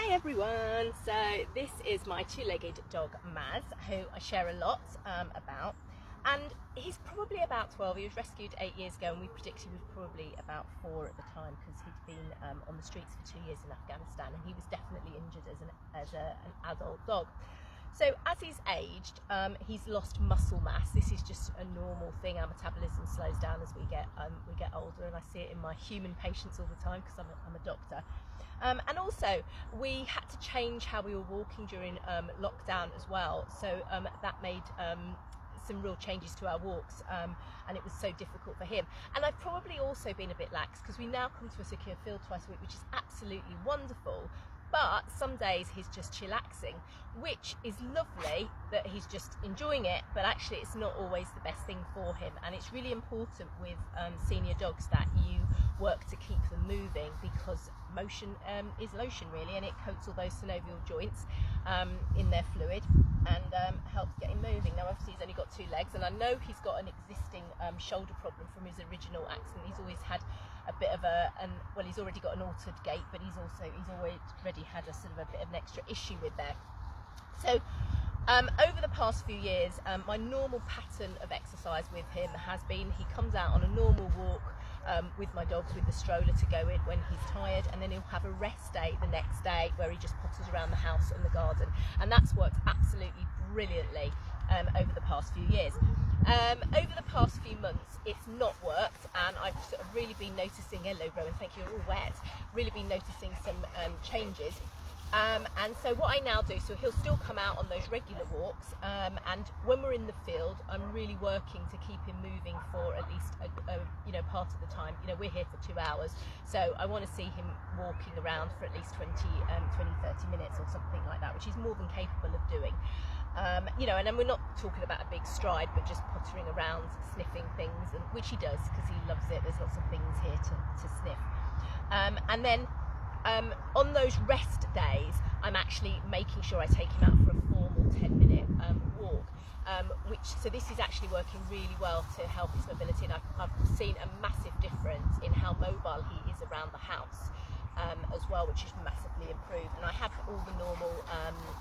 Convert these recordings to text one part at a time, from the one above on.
Hi everyone, so this is my two-legged dog Maz, who I share a lot about, and he's probably about 12. He was rescued 8 years ago and we predicted he was probably about 4 at the time because he'd been on the streets for 2 years in Afghanistan, and he was definitely injured as an adult dog. So as he's aged, he's lost muscle mass. This is just a normal thing. Our metabolism slows down as we get older, and I see it in my human patients all the time because I'm a doctor. And also, we had to change how we were walking during lockdown as well. So that made some real changes to our walks, and it was so difficult for him. And I've probably also been a bit lax because we now come to a secure field twice a week, which is absolutely wonderful. But some days he's just chillaxing, which is lovely that he's just enjoying it, but actually it's not always the best thing for him. And it's really important with senior dogs that you work to keep them moving, because motion is lotion really, and it coats all those synovial joints in their fluid and helps get him moving. Now obviously he's only got 2 legs, and I know he's got an existing shoulder problem from his original accident. He's always had a bit of well, he's already got an altered gait, but he's already had a sort of a bit of an extra issue with that. So over the past few years, my normal pattern of exercise with him has been he comes out on a normal walk with my dogs with the stroller to go in when he's tired, and then he'll have a rest day the next day where he just potters around the house and the garden, and that's worked absolutely brilliantly over the past few years. Over the past few months it's not worked, and I've sort of really been noticing, hello Rowan, thank you, you're all wet, really been noticing some changes. And so what I now do, so he'll still come out on those regular walks, and when we're in the field I'm really working to keep him moving for at least a part of the time. We're here for 2 hours, so I want to see him walking around for at least 20-30 minutes or something like that, which he's more than capable of doing. And then we're not talking about a big stride, but just pottering around, sniffing things, which he does because he loves it. There's lots of things here to sniff. And then on those rest days, I'm actually making sure I take him out for a formal 10-minute walk, so this is actually working really well to help his mobility, and I've seen a massive difference in how mobile he is around the house as well, which is massively improved. And I have all the normal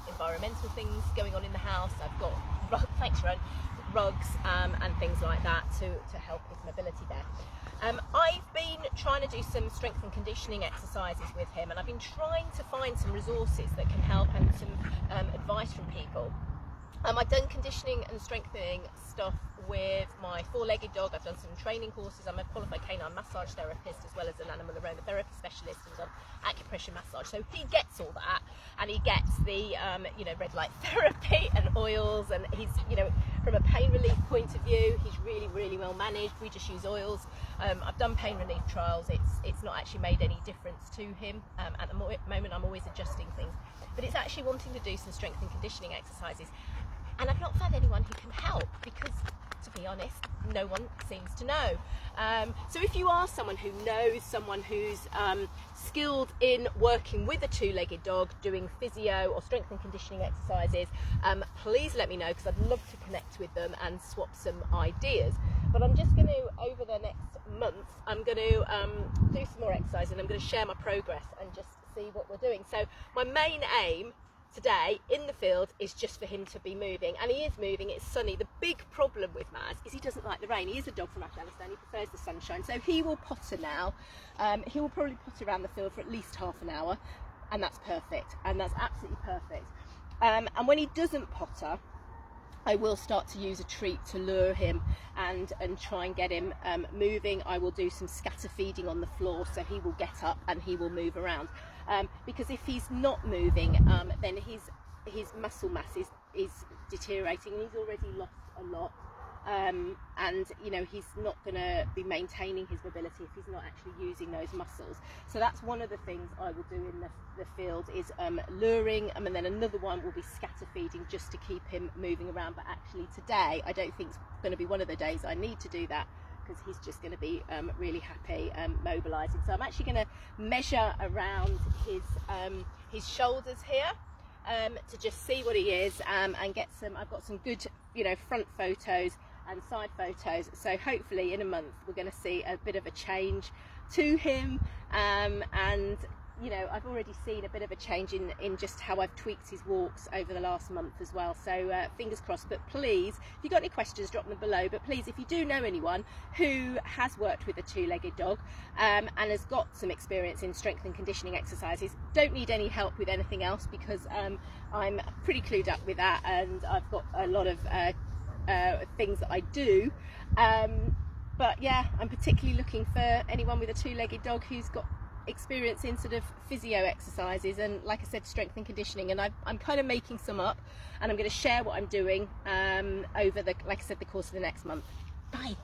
environmental things going on in the house. I've got rugs and things like that to help his mobility there. I've been trying to do some strength and conditioning exercises with him, and I've been trying to find some resources that can help and some advice from people. I've done conditioning and strengthening stuff with my 4-legged dog. I've done some training courses. I'm a qualified canine massage therapist as well as an animal aromatherapy specialist, and done acupressure massage. So he gets all that, and he gets the red light therapy and oils, and he's from a pain relief point of view he's really, really well managed. We just use oils. I've done pain relief trials. It's not actually made any difference to him at the moment. I'm always adjusting things, but it's actually wanting to do some strength and conditioning exercises, and I've not found anyone who can help because, to be honest, no one seems to know. So if you are someone who knows someone who's skilled in working with a 2-legged dog, doing physio or strength and conditioning exercises, please let me know, because I'd love to connect with them and swap some ideas. But I'm just going to, over the next month, I'm going to do some more exercise, and I'm going to share my progress and just see what we're doing. So my main aim today in the field is just for him to be moving, and he is moving. It's sunny. The big problem with Maz is he doesn't like the rain. He is a dog from Afghanistan. He prefers the sunshine, so he will potter now. He will probably potter around the field for at least half an hour, and that's perfect, and that's absolutely perfect. And when he doesn't potter, I will start to use a treat to lure him and try and get him moving. I will do some scatter feeding on the floor, so he will get up and he will move around. Because if he's not moving, then his muscle mass is deteriorating, and he's already lost a lot. And he's not going to be maintaining his mobility if he's not actually using those muscles. So that's one of the things I will do in the field is luring, and then another one will be scatter feeding just to keep him moving around. But actually today I don't think it's going to be one of the days I need to do that, because he's just going to be really happy mobilising. So I'm actually going to measure around his shoulders here to just see what he is, and get I've got some good front photos and side photos, so hopefully in a month we're going to see a bit of a change to him, and you know, I've already seen a bit of a change in just how I've tweaked his walks over the last month as well. So fingers crossed. But please, if you've got any questions, drop them below. But please, if you do know anyone who has worked with a two-legged dog and has got some experience in strength and conditioning exercises, don't need any help with anything else, because I'm pretty clued up with that, and I've got a lot of things that I do. But yeah, I'm particularly looking for anyone with a two-legged dog who's got experience in sort of physio exercises and, like I said, strength and conditioning. And I'm kind of making some up, and I'm going to share what I'm doing over the, like I said, the course of the next month. Bye.